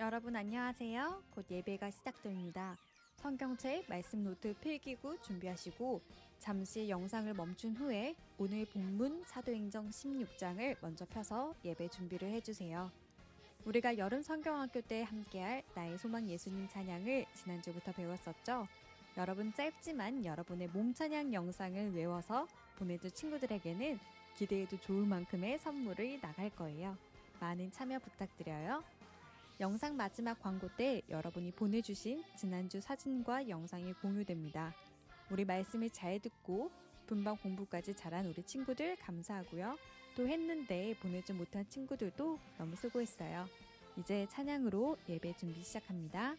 여러분 안녕하세요. 곧 예배가 시작됩니다. 성경책 말씀 노트 필기구 준비하시고 잠시 영상을 멈춘 후에 오늘 본문 사도행전 16장을 먼저 펴서 예배 준비를 해주세요. 우리가 여름 성경학교 때 함께할 나의 소망 예수님 찬양을 지난주부터 배웠었죠. 여러분 짧지만 여러분의 몸 찬양 영상을 외워서 보내줄 친구들에게는 기대해도 좋을 만큼의 선물이 나갈 거예요. 많은 참여 부탁드려요. 영상 마지막 광고 때 여러분이 보내주신 지난주 사진과 영상이 공유됩니다. 우리 말씀을 잘 듣고 분방 공부까지 잘한 우리 친구들 감사하고요. 또 했는데 보내지 못한 친구들도 너무 수고했어요. 이제 찬양으로 예배 준비 시작합니다.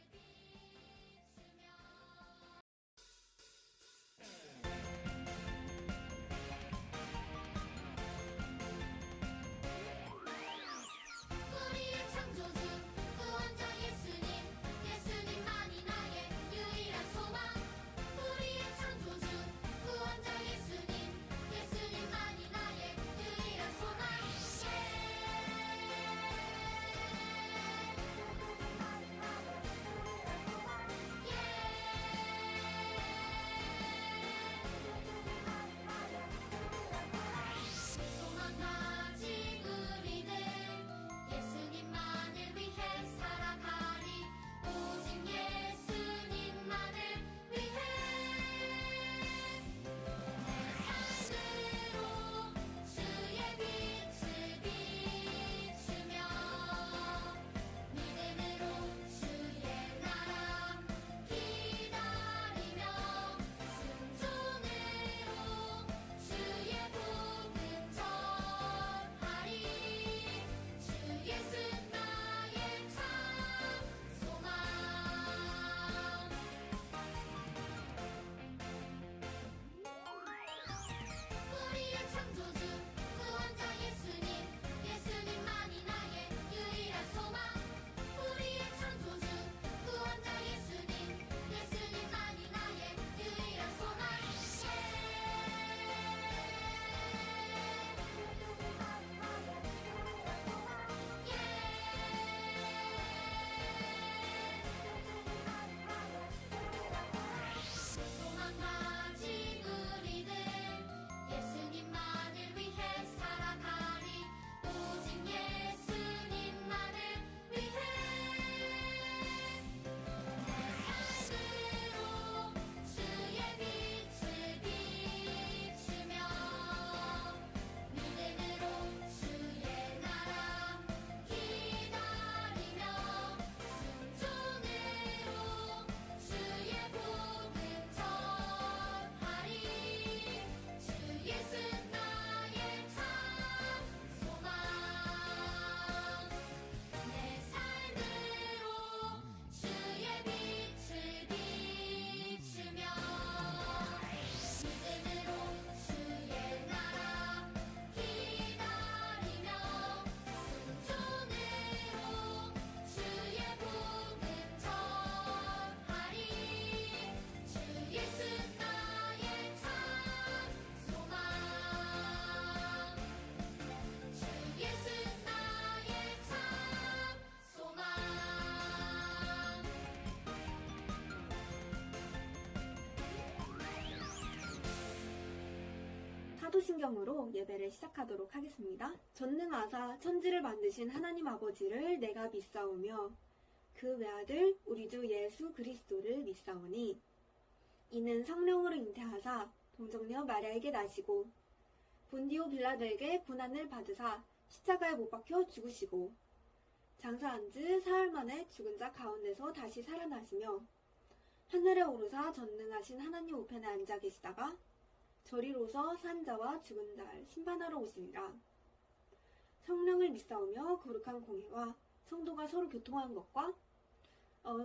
사도신경으로 예배를 시작하도록 하겠습니다. 전능하사 천지를 만드신 하나님 아버지를 내가 믿사오며 그 외아들 우리 주 예수 그리스도를 믿사오니 이는 성령으로 잉태하사 동정녀 마리아에게 나시고 본디오 빌라도에게 고난을 받으사 십자가에 못 박혀 죽으시고 장사한 지 사흘 만에 죽은 자 가운데서 다시 살아나시며 하늘에 오르사 전능하신 하나님 우편에 앉아 계시다가 저리로서 산 자와 죽은 자를 심판하러 오시리라. 성령을 믿사오며 거룩한 공회와 성도가 서로 교통하는 것과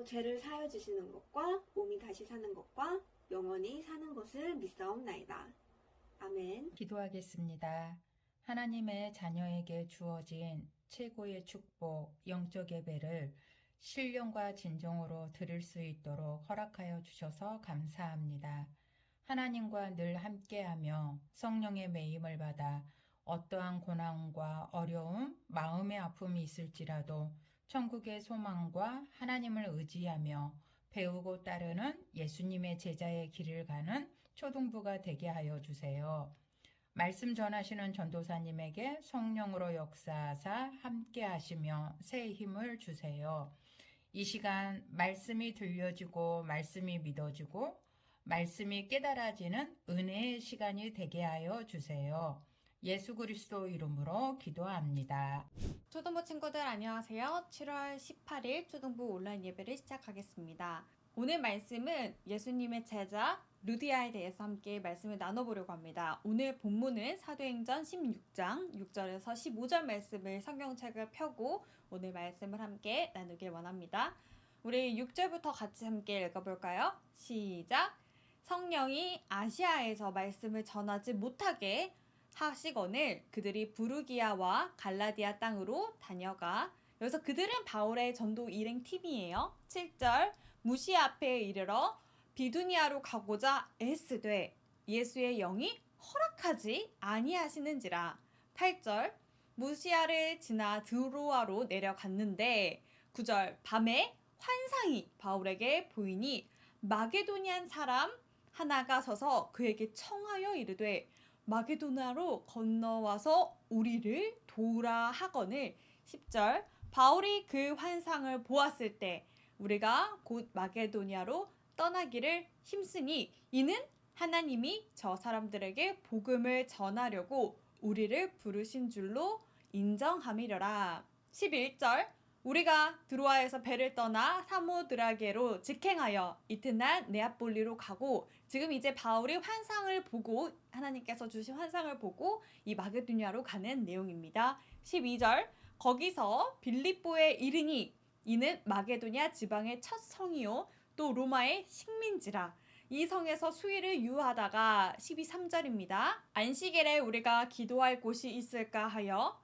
죄를 사하여 주시는 것과 몸이 다시 사는 것과 영원히 사는 것을 믿사옵나이다. 아멘. 기도하겠습니다. 하나님의 자녀에게 주어진 최고의 축복, 영적 예배를 신령과 진정으로 드릴 수 있도록 허락하여 주셔서 감사합니다. 하나님과 늘 함께하며 성령의 매임을 받아 어떠한 고난과 어려움, 마음의 아픔이 있을지라도 천국의 소망과 하나님을 의지하며 배우고 따르는 예수님의 제자의 길을 가는 초등부가 되게 하여 주세요. 말씀 전하시는 전도사님에게 성령으로 역사하사 함께 하시며 새 힘을 주세요. 이 시간 말씀이 들려지고 말씀이 믿어지고 말씀이 깨달아지는 은혜의 시간이 되게 하여 주세요. 예수 그리스도 이름으로 기도합니다. 초등부 친구들 안녕하세요. 7월 18일 초등부 온라인 예배를 시작하겠습니다. 오늘 말씀은 예수님의 제자 루디아에 대해서 함께 말씀을 나눠보려고 합니다. 오늘 본문은 사도행전 16장 6절에서 15절 말씀을 성경책을 펴고 오늘 말씀을 함께 나누길 원합니다. 우리 6절부터 같이 함께 읽어볼까요? 시작! 성령이 아시아에서 말씀을 전하지 못하게 하시거늘 그들이 부르기아와 갈라디아 땅으로 다녀가. 여기서 그들은 바울의 전도 일행 팀이에요. 7절 무시아 앞에 이르러 비두니아로 가고자 애쓰되 예수의 영이 허락하지 아니하시는지라. 8절 무시아를 지나 드로아로 내려갔는데 9절 밤에 환상이 바울에게 보이니 마게도니안 사람 하나가 서서 그에게 청하여 이르되 마게도나로 건너와서 우리를 도우라 하거늘. 10절 바울이 그 환상을 보았을 때 우리가 곧 마게도니아로 떠나기를 힘쓰니 이는 하나님이 저 사람들에게 복음을 전하려고 우리를 부르신 줄로 인정함이려라. 11절 우리가 드로아에서 배를 떠나 사모드라게로 직행하여 이튿날 네아폴리로 가고 지금 이제 바울이 환상을 보고 하나님께서 주신 환상을 보고 이 마게도니아로 가는 내용입니다. 12절 거기서 빌립보에 이르니 이는 마게도니아 지방의 첫 성이요 또 로마의 식민지라. 이 성에서 수일을 유하다가 12~3절입니다. 안식일에 우리가 기도할 곳이 있을까 하여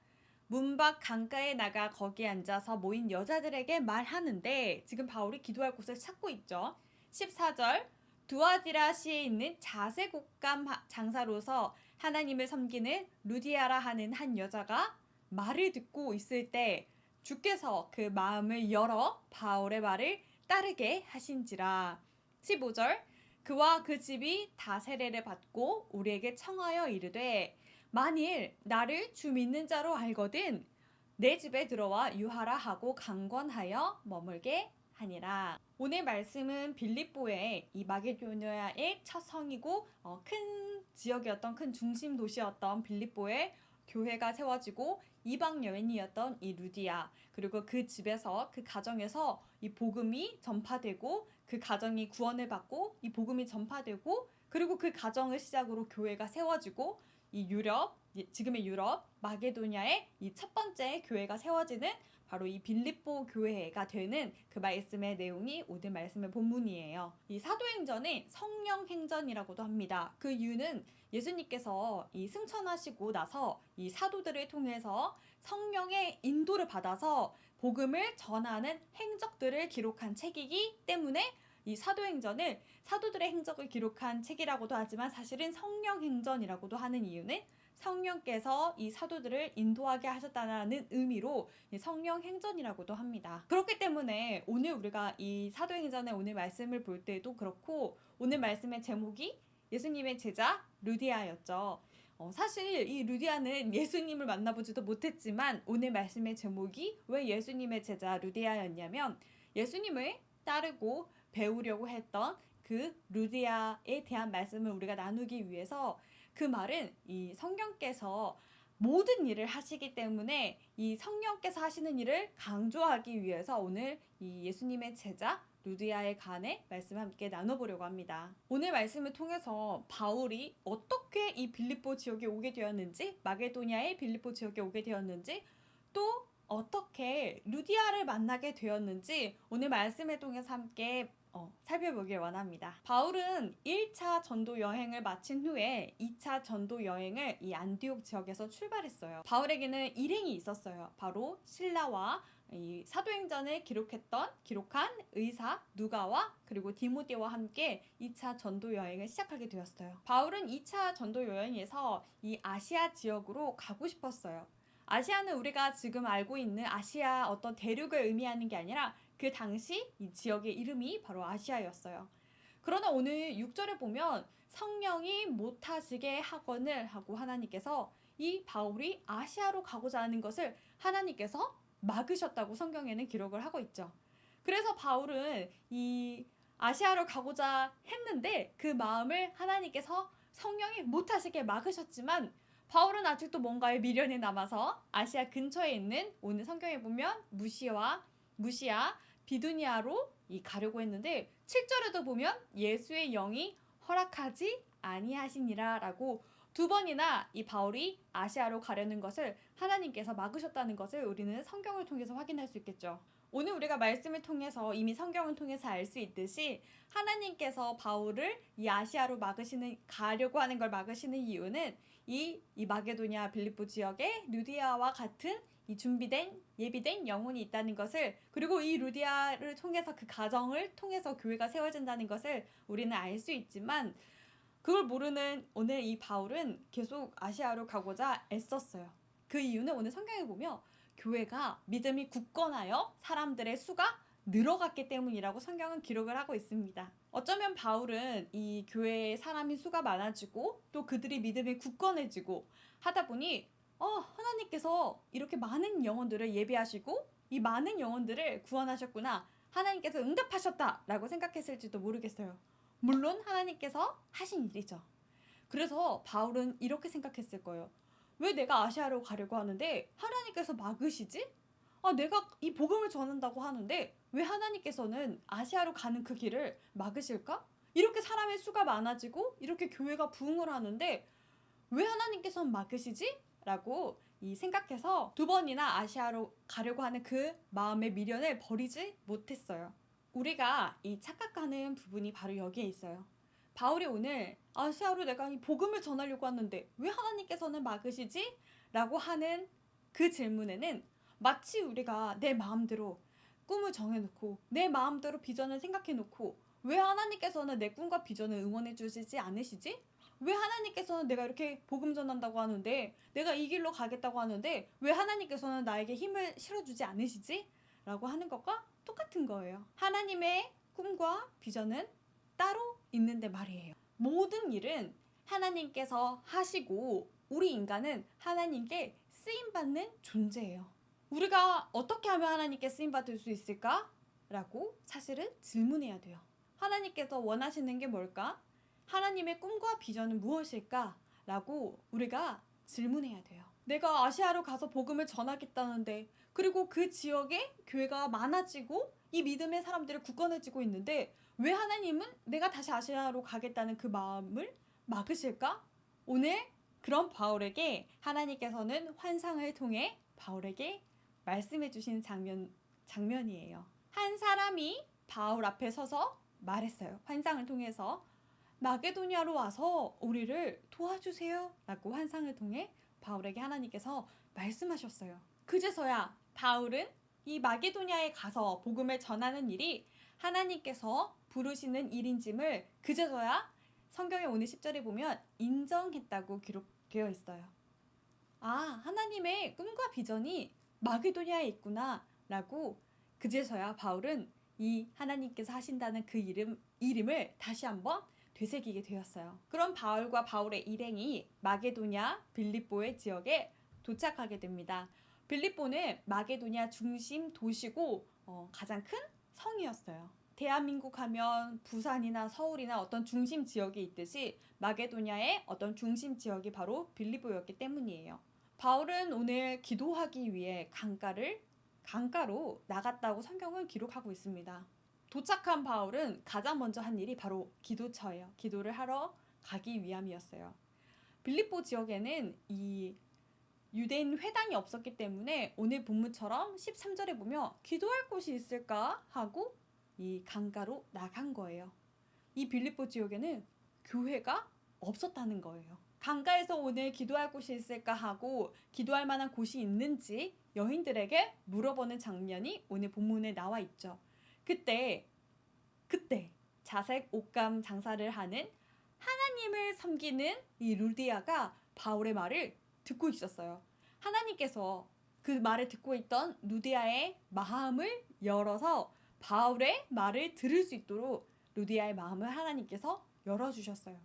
문밖 강가에 나가 거기에 앉아서 모인 여자들에게 말하는데 지금 바울이 기도할 곳을 찾고 있죠. 14절 두아디라시에 있는 자색옷감 장사로서 하나님을 섬기는 루디아라 하는 한 여자가 말을 듣고 있을 때 주께서 그 마음을 열어 바울의 말을 따르게 하신지라. 15절 그와 그 집이 다 세례를 받고 우리에게 청하여 이르되 만일 나를 주 믿는 자로 알거든 내 집에 들어와 유하라 하고 강권하여 머물게 하니라. 오늘 말씀은 빌립보의 이 마게도니아의 첫 성이고 큰 지역이었던 큰 중심 도시였던 빌립보에 교회가 세워지고 이방 여인이었던 이 루디아 그리고 그 집에서 그 가정에서 이 복음이 전파되고 그 가정이 구원을 받고 이 복음이 전파되고 그리고 그 가정을 시작으로 교회가 세워지고 이 유럽 지금의 유럽 마게도니아의 이 첫 번째 교회가 세워지는 바로 이 빌립보 교회가 되는 그 말씀의 내용이 오늘 말씀의 본문이에요. 이 사도행전은 성령 행전이라고도 합니다. 그 이유는 예수님께서 이 승천하시고 나서 이 사도들을 통해서 성령의 인도를 받아서 복음을 전하는 행적들을 기록한 책이기 때문에 이 사도행전을 사도들의 행적을 기록한 책이라고도 하지만 사실은 성령 행전이라고도 하는 이유는 성령께서 이 사도들을 인도하게 하셨다는 의미로 성령 행전이라고도 합니다. 그렇기 때문에 오늘 우리가 이 사도행전의 오늘 말씀을 볼 때도 그렇고 오늘 말씀의 제목이 예수님의 제자 루디아였죠. 사실 이 루디아는 예수님을 만나보지도 못했지만 오늘 말씀의 제목이 왜 예수님의 제자 루디아였냐면 예수님을 따르고 배우려고 했던 그 루디아에 대한 말씀을 우리가 나누기 위해서 그 말은 이 성령께서 모든 일을 하시기 때문에 이 성령께서 하시는 일을 강조하기 위해서 오늘 이 예수님의 제자 루디아에 관해 말씀을 함께 나눠보려고 합니다. 오늘 말씀을 통해서 바울이 어떻게 이 빌립보 지역에 오게 되었는지 마게도니아의 빌립보 지역에 오게 되었는지 또 어떻게 루디아를 만나게 되었는지 오늘 말씀을 통해서 함께 살펴보길 원합니다. 바울은 1차 전도 여행을 마친 후에 2차 전도 여행을 이 안디옥 지역에서 출발했어요. 바울에게는 일행이 있었어요. 바로 실라와 이 사도행전을 기록한 의사 누가와 그리고 디모데와 함께 2차 전도 여행을 시작하게 되었어요. 바울은 2차 전도 여행에서 이 아시아 지역으로 가고 싶었어요. 아시아는 우리가 지금 알고 있는 아시아 어떤 대륙을 의미하는 게 아니라 그 당시 이 지역의 이름이 바로 아시아였어요. 그러나 오늘 6절에 보면 성령이 못하시게 하거늘 하고 하나님께서 이 바울이 아시아로 가고자 하는 것을 하나님께서 막으셨다고 성경에는 기록을 하고 있죠. 그래서 바울은 이 아시아로 가고자 했는데 그 마음을 하나님께서 성령이 못하시게 막으셨지만 바울은 아직도 뭔가에 미련이 남아서 아시아 근처에 있는 오늘 성경에 보면 무시아, 비두니아로 가려고 했는데 7절에도 보면 예수의 영이 허락하지 아니하시니라 라고 2번이나 이 바울이 아시아로 가려는 것을 하나님께서 막으셨다는 것을 우리는 성경을 통해서 확인할 수 있겠죠. 오늘 우리가 말씀을 통해서 이미 성경을 통해서 알 수 있듯이 하나님께서 바울을 이 아시아로 가려고 하는 걸 막으시는 이유는 이 마게도냐 빌립보 지역에 루디아와 같은 이 예비된 영혼이 있다는 것을, 그리고 이 루디아를 통해서 그 가정을 통해서 교회가 세워진다는 것을 우리는 알 수 있지만 그걸 모르는 오늘 이 바울은 계속 아시아로 가고자 애썼어요. 그 이유는 오늘 성경에 보면 교회가 믿음이 굳건하여 사람들의 수가 늘어갔기 때문이라고 성경은 기록을 하고 있습니다. 어쩌면 바울은 이 교회에 사람이 수가 많아지고 또 그들이 믿음이 굳건해지고 하다 보니 하나님께서 이렇게 많은 영혼들을 예비하시고 이 많은 영혼들을 구원하셨구나, 하나님께서 응답하셨다라고 생각했을지도 모르겠어요. 물론 하나님께서 하신 일이죠. 그래서 바울은 이렇게 생각했을 거예요. 왜 내가 아시아로 가려고 하는데 하나님께서 막으시지? 내가 이 복음을 전한다고 하는데 왜 하나님께서는 아시아로 가는 그 길을 막으실까? 이렇게 사람의 수가 많아지고 이렇게 교회가 부흥을 하는데 왜 하나님께서는 막으시지? 라고 생각해서 2번이나 아시아로 가려고 하는 그 마음의 미련을 버리지 못했어요. 우리가 이 착각하는 부분이 바로 여기에 있어요. 바울이 오늘 아시아로 내가 이 복음을 전하려고 하는데 왜 하나님께서는 막으시지? 라고 하는 그 질문에는 마치 우리가 내 마음대로 꿈을 정해놓고 내 마음대로 비전을 생각해놓고 왜 하나님께서는 내 꿈과 비전을 응원해 주시지 않으시지? 왜 하나님께서는 내가 이렇게 복음 전한다고 하는데, 내가 이 길로 가겠다고 하는데 왜 하나님께서는 나에게 힘을 실어주지 않으시지? 라고 하는 것과 똑같은 거예요. 하나님의 꿈과 비전은 따로 있는데 말이에요. 모든 일은 하나님께서 하시고 우리 인간은 하나님께 쓰임받는 존재예요. 우리가 어떻게 하면 하나님께 쓰임받을 수 있을까? 라고 사실은 질문해야 돼요. 하나님께서 원하시는 게 뭘까? 하나님의 꿈과 비전은 무엇일까? 라고 우리가 질문해야 돼요. 내가 아시아로 가서 복음을 전하겠다는데, 그리고 그 지역에 교회가 많아지고 이 믿음의 사람들이 굳건해지고 있는데 왜 하나님은 내가 다시 아시아로 가겠다는 그 마음을 막으실까? 오늘 그런 바울에게 하나님께서는 환상을 통해 바울에게 말씀해 주신 장면이에요. 한 사람이 바울 앞에 서서 말했어요. 환상을 통해서 마게도냐로 와서 우리를 도와주세요 라고 환상을 통해 바울에게 하나님께서 말씀하셨어요. 그제서야 바울은 이 마게도냐에 가서 복음을 전하는 일이 하나님께서 부르시는 일인짐을 그제서야 성경의 오늘 10절에 보면 인정했다고 기록되어 있어요. 하나님의 꿈과 비전이 마게도냐에 있구나 라고 그제서야 바울은 이 하나님께서 하신다는 그 이름을 다시 한번 되새기게 되었어요. 그럼 바울과 바울의 일행이 마게도냐 빌립보의 지역에 도착하게 됩니다. 빌립보는 마게도냐 중심 도시고 가장 큰 성이었어요. 대한민국 하면 부산이나 서울이나 어떤 중심 지역이 있듯이 마게도냐의 어떤 중심 지역이 바로 빌립보였기 때문이에요. 바울은 오늘 기도하기 위해 강가로 나갔다고 성경은 기록하고 있습니다. 도착한 바울은 가장 먼저 한 일이 바로 기도처예요. 기도를 하러 가기 위함이었어요. 빌립보 지역에는 이 유대인 회당이 없었기 때문에 오늘 본문처럼 13절에 보면 기도할 곳이 있을까 하고 이 강가로 나간 거예요. 이 빌립보 지역에는 교회가 없었다는 거예요. 강가에서 오늘 기도할 곳이 있을까 하고 기도할 만한 곳이 있는지 여인들에게 물어보는 장면이 오늘 본문에 나와 있죠. 그때 자색 옷감 장사를 하는 하나님을 섬기는 이 루디아가 바울의 말을 듣고 있었어요. 하나님께서 그 말을 듣고 있던 루디아의 마음을 열어서 바울의 말을 들을 수 있도록 루디아의 마음을 하나님께서 열어주셨어요.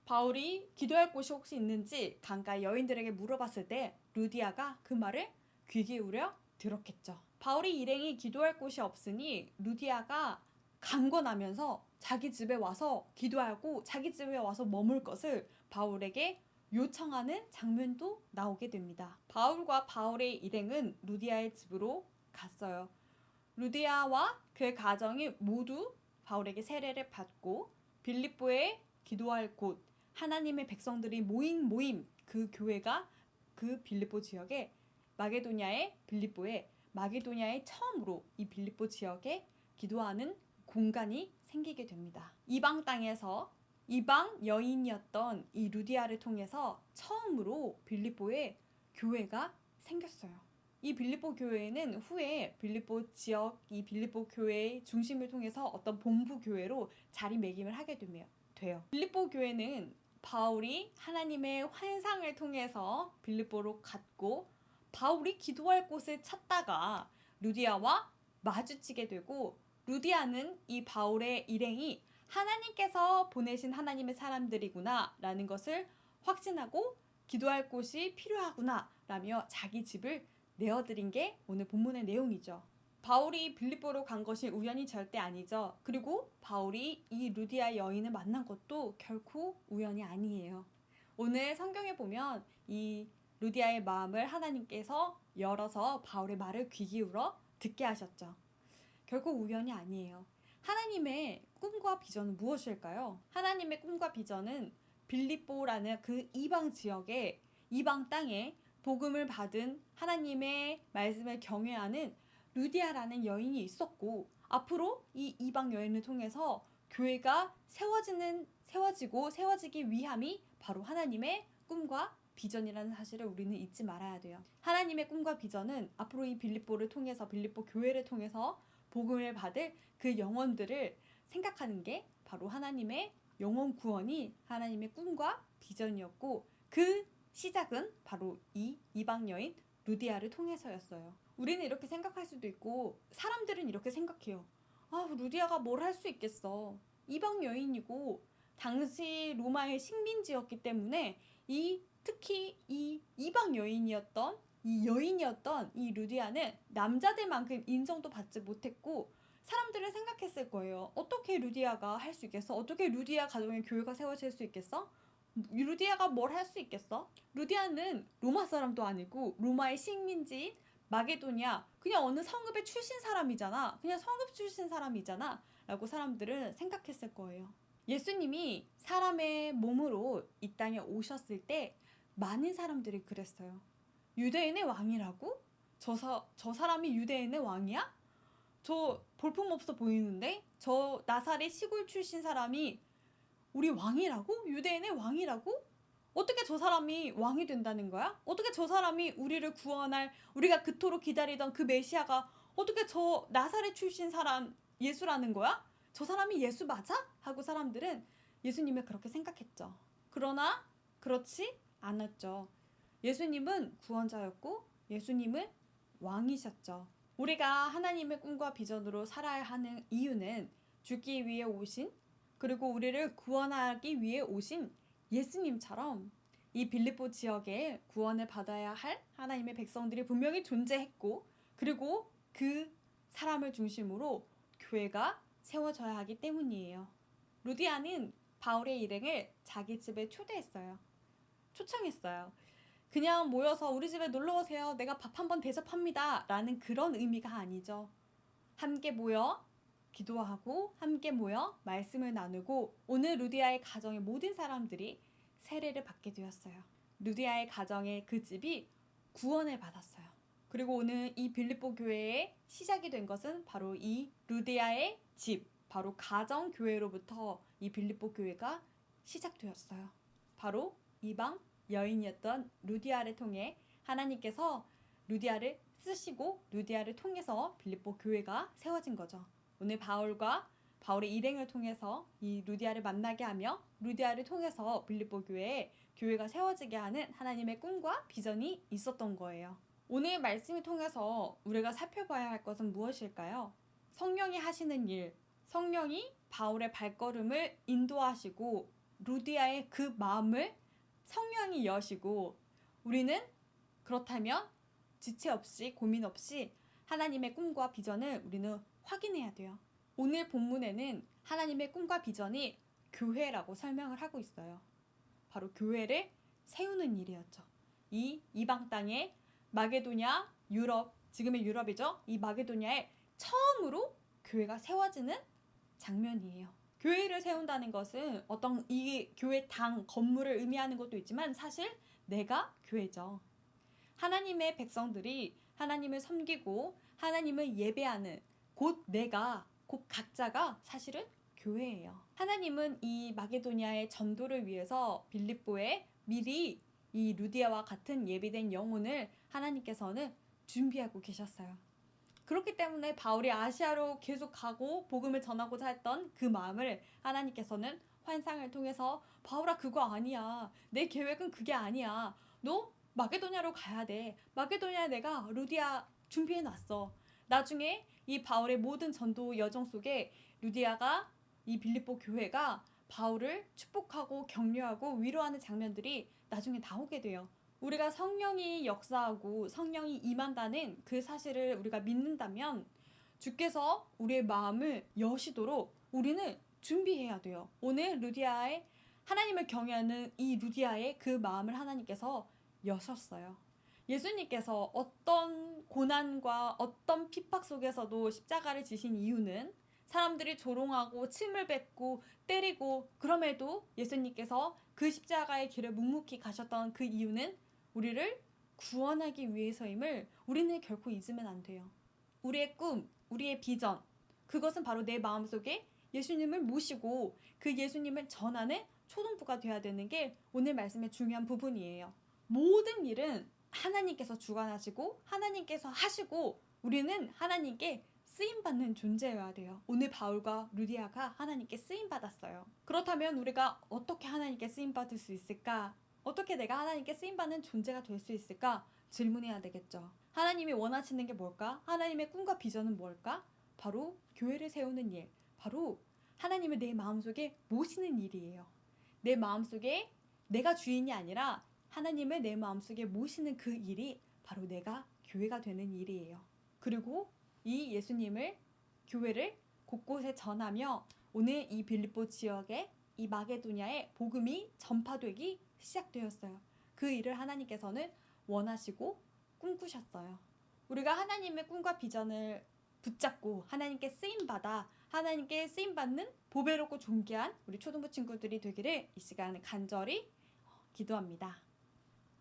바울이 기도할 곳이 혹시 있는지 강가의 여인들에게 물어봤을 때 루디아가 그 말을 귀 기울여 들었겠죠. 바울이 일행이 기도할 곳이 없으니 루디아가 강권하면서 자기 집에 와서 기도하고 자기 집에 와서 머물 것을 바울에게 요청하는 장면도 나오게 됩니다. 바울과 바울의 일행은 루디아의 집으로 갔어요. 루디아와 그의 가정이 모두 바울에게 세례를 받고 빌립보에 기도할 곳, 하나님의 백성들이 모임 그 교회가 그 빌립보 지역에 마게도냐의 빌립보에 마게도냐의 처음으로 이 빌립보 지역에 기도하는 공간이 생기게 됩니다. 이방 땅에서 이방 여인이었던 이 루디아를 통해서 처음으로 빌립보에 교회가 생겼어요. 이 빌립보 교회는 후에 빌립보 지역, 이 빌립보 교회의 중심을 통해서 어떤 본부 교회로 자리매김을 하게 돼요. 빌립보 교회는 바울이 하나님의 환상을 통해서 빌립보로 갔고 바울이 기도할 곳을 찾다가 루디아와 마주치게 되고 루디아는 이 바울의 일행이 하나님께서 보내신 하나님의 사람들이구나 라는 것을 확신하고 기도할 곳이 필요하구나 라며 자기 집을 내어드린 게 오늘 본문의 내용이죠. 바울이 빌립보로 간 것이 우연이 절대 아니죠. 그리고 바울이 이 루디아 여인을 만난 것도 결코 우연이 아니에요. 오늘 성경에 보면 이 루디아의 마음을 하나님께서 열어서 바울의 말을 귀 기울여 듣게 하셨죠. 결코 우연이 아니에요. 하나님의 꿈과 비전은 무엇일까요? 하나님의 꿈과 비전은 빌립보라는 그 이방 지역에 이방 땅에 복음을 받은 하나님의 말씀을 경외하는 루디아라는 여인이 있었고 앞으로 이 이방 여인을 통해서 교회가 세워지기 위함이 바로 하나님의 꿈과 비전이라는 사실을 우리는 잊지 말아야 돼요. 하나님의 꿈과 비전은 앞으로 이 빌립보를 통해서 빌립보 교회를 통해서 복음을 받을 그 영혼들을 생각하는 게 바로 하나님의 영혼 구원이 하나님의 꿈과 비전이었고 그 시작은 바로 이 이방 여인 루디아를 통해서였어요. 우리는 이렇게 생각할 수도 있고 사람들은 이렇게 생각해요. 아, 루디아가 뭘 할 수 있겠어. 이방 여인이고 당시 로마의 식민지였기 때문에 특히 이 이방 여인이었던 이 루디아는 남자들만큼 인정도 받지 못했고 사람들은 생각했을 거예요. 어떻게 루디아가 할 수 있겠어? 어떻게 루디아 가정의 교회가 세워질 수 있겠어? 루디아가 뭘 할 수 있겠어? 루디아는 로마 사람도 아니고 로마의 식민지인 마게도냐 그냥 어느 성읍의 출신 사람이잖아. 그냥 성읍 출신 사람이잖아. 라고 사람들은 생각했을 거예요. 예수님이 사람의 몸으로 이 땅에 오셨을 때 많은 사람들이 그랬어요. 유대인의 왕이라고? 저 사람이 유대인의 왕이야? 저 볼품없어 보이는데? 저 나사렛 시골 출신 사람이 우리 왕이라고? 유대인의 왕이라고? 어떻게 저 사람이 왕이 된다는 거야? 어떻게 저 사람이 우리를 구원할 우리가 그토록 기다리던 그 메시아가 어떻게 저 나사렛 출신 사람 예수라는 거야? 저 사람이 예수 맞아? 하고 사람들은 예수님을 그렇게 생각했죠. 그러나 그렇지 않았죠. 예수님은 구원자였고 예수님은 왕이셨죠. 우리가 하나님의 꿈과 비전으로 살아야 하는 이유는 죽기 위해 오신 그리고 우리를 구원하기 위해 오신 예수님처럼 이 빌립보 지역에 구원을 받아야 할 하나님의 백성들이 분명히 존재했고 그리고 그 사람을 중심으로 교회가 세워져야 하기 때문이에요. 루디아는 바울의 일행을 자기 집에 초청했어요. 그냥 모여서 우리 집에 놀러 오세요. 내가 밥 한번 대접합니다. 라는 그런 의미가 아니죠. 함께 모여 기도하고 함께 모여 말씀을 나누고 오늘 루디아의 가정의 모든 사람들이 세례를 받게 되었어요. 루디아의 가정의 그 집이 구원을 받았어요. 그리고 오늘 이 빌립보 교회의 시작이 된 것은 바로 이 루디아의 집, 바로 가정교회로부터 이 빌립보 교회가 시작되었어요. 바로 이방 여인이었던 루디아를 통해 하나님께서 루디아를 쓰시고 루디아를 통해서 빌립보 교회가 세워진 거죠. 오늘 바울과 바울의 일행을 통해서 이 루디아를 만나게 하며 루디아를 통해서 빌립보 교회에 교회가 세워지게 하는 하나님의 꿈과 비전이 있었던 거예요. 오늘 말씀을 통해서 우리가 살펴봐야 할 것은 무엇일까요? 성령이 하시는 일, 성령이 바울의 발걸음을 인도하시고 루디아의 그 마음을 성령이 여시고 우리는 그렇다면 지체 없이 고민 없이 하나님의 꿈과 비전을 우리는 확인해야 돼요. 오늘 본문에는 하나님의 꿈과 비전이 교회라고 설명을 하고 있어요. 바로 교회를 세우는 일이었죠. 이 이방 땅에 마게도냐, 유럽, 지금의 유럽이죠. 이 마게도냐에 처음으로 교회가 세워지는 장면이에요. 교회를 세운다는 것은 어떤 이 교회 당 건물을 의미하는 것도 있지만 사실 내가 교회죠. 하나님의 백성들이 하나님을 섬기고 하나님을 예배하는 곧 내가, 곧 각자가 사실은 교회예요. 하나님은 이 마게도냐의 전도를 위해서 빌립보에 미리 이 루디아와 같은 예비된 영혼을 하나님께서는 준비하고 계셨어요. 그렇기 때문에 바울이 아시아로 계속 가고 복음을 전하고자 했던 그 마음을 하나님께서는 환상을 통해서 바울아 그거 아니야. 내 계획은 그게 아니야. 너 마게도냐로 가야 돼. 마게도냐에 내가 루디아 준비해놨어. 나중에 이 바울의 모든 전도 여정 속에 루디아가 이 빌립보 교회가 바울을 축복하고 격려하고 위로하는 장면들이 나중에 나오게 돼요. 우리가 성령이 역사하고 성령이 임한다는 그 사실을 우리가 믿는다면 주께서 우리의 마음을 여시도록 우리는 준비해야 돼요. 오늘 루디아의 하나님을 경외하는 이 루디아의 그 마음을 하나님께서 여셨어요. 예수님께서 어떤 고난과 어떤 핍박 속에서도 십자가를 지신 이유는 사람들이 조롱하고 침을 뱉고 때리고 그럼에도 예수님께서 그 십자가의 길을 묵묵히 가셨던 그 이유는 우리를 구원하기 위해서임을 우리는 결코 잊으면 안 돼요. 우리의 꿈, 우리의 비전, 그것은 바로 내 마음속에 예수님을 모시고 그 예수님을 전하는 초등부가 되어야 되는 게 오늘 말씀의 중요한 부분이에요. 모든 일은 하나님께서 주관하시고 하나님께서 하시고 우리는 하나님께 쓰임받는 존재여야 돼요. 오늘 바울과 루디아가 하나님께 쓰임받았어요. 그렇다면 우리가 어떻게 하나님께 쓰임받을 수 있을까? 어떻게 내가 하나님께 쓰임받는 존재가 될 수 있을까? 질문해야 되겠죠. 하나님이 원하시는 게 뭘까? 하나님의 꿈과 비전은 뭘까? 바로 교회를 세우는 일, 바로 하나님을 내 마음속에 모시는 일이에요. 내 마음속에 내가 주인이 아니라 하나님을 내 마음속에 모시는 그 일이 바로 내가 교회가 되는 일이에요. 그리고 이 예수님을, 교회를 곳곳에 전하며 오늘 이 빌립보 지역에 이 마게도냐에 복음이 전파되기 시작되었어요. 그 일을 하나님께서는 원하시고 꿈꾸셨어요. 우리가 하나님의 꿈과 비전을 붙잡고 하나님께 쓰임받아 하나님께 쓰임받는 보배롭고 존귀한 우리 초등부 친구들이 되기를 이 시간 간절히 기도합니다.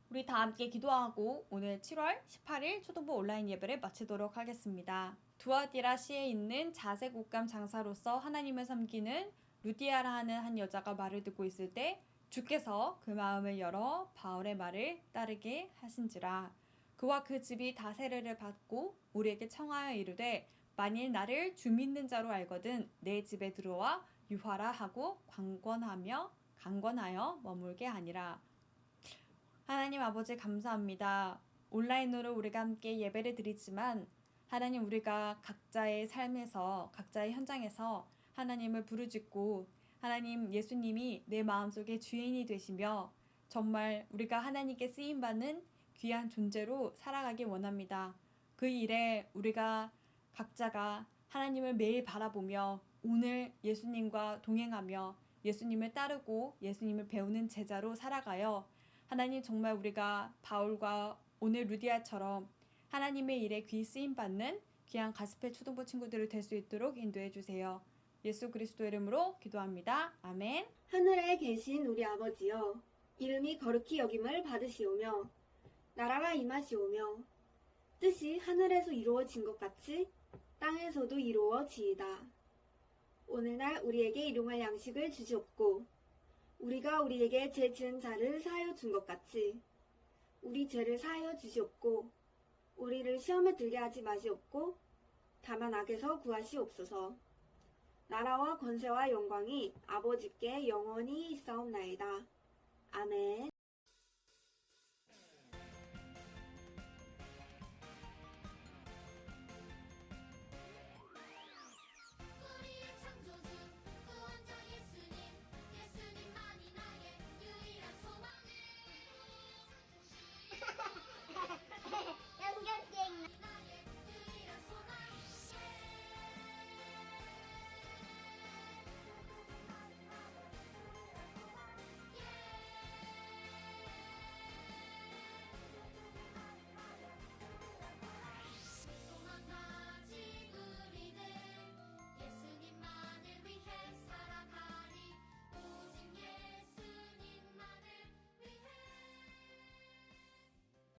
우리 다 함께 기도하고 오늘 7월 18일 초등부 온라인 예배를 마치도록 하겠습니다. 두아디라시에 있는 자색 옷감 장사로서 하나님을 섬기는 루디아라 하는 한 여자가 말을 듣고 있을 때 주께서 그 마음을 열어 바울의 말을 따르게 하신지라. 그와 그 집이 다 세례를 받고 우리에게 청하여 이르되 만일 나를 주 믿는 자로 알거든 내 집에 들어와 유하라 하고 강권하여 머물게 하니라. 하나님 아버지 감사합니다. 온라인으로 우리가 함께 예배를 드리지만 하나님 우리가 각자의 삶에서 각자의 현장에서 하나님을 부르짖고 하나님 예수님이 내 마음속에 주인이 되시며 정말 우리가 하나님께 쓰임받는 귀한 존재로 살아가길 원합니다. 그 일에 우리가 각자가 하나님을 매일 바라보며 오늘 예수님과 동행하며 예수님을 따르고 예수님을 배우는 제자로 살아가요. 하나님 정말 우리가 바울과 오늘 루디아처럼 하나님의 일에 귀 쓰임받는 귀한 가스펠 초등부 친구들을 될 수 있도록 인도해 주세요. 예수 그리스도 이름으로 기도합니다. 아멘. 하늘에 계신 우리 아버지여, 이름이 거룩히 여김을 받으시오며 나라가 임하시오며 뜻이 하늘에서 이루어진 것 같이 땅에서도 이루어지이다. 오늘날 우리에게 일용할 양식을 주시옵고 우리가 우리에게 죄 지은 자를 사하여 준 것 같이 우리 죄를 사하여 주시옵고 우리를 시험에 들게 하지 마시옵고 다만 악에서 구하시옵소서. 나라와 권세와 영광이 아버지께 영원히 있사옵나이다. 아멘.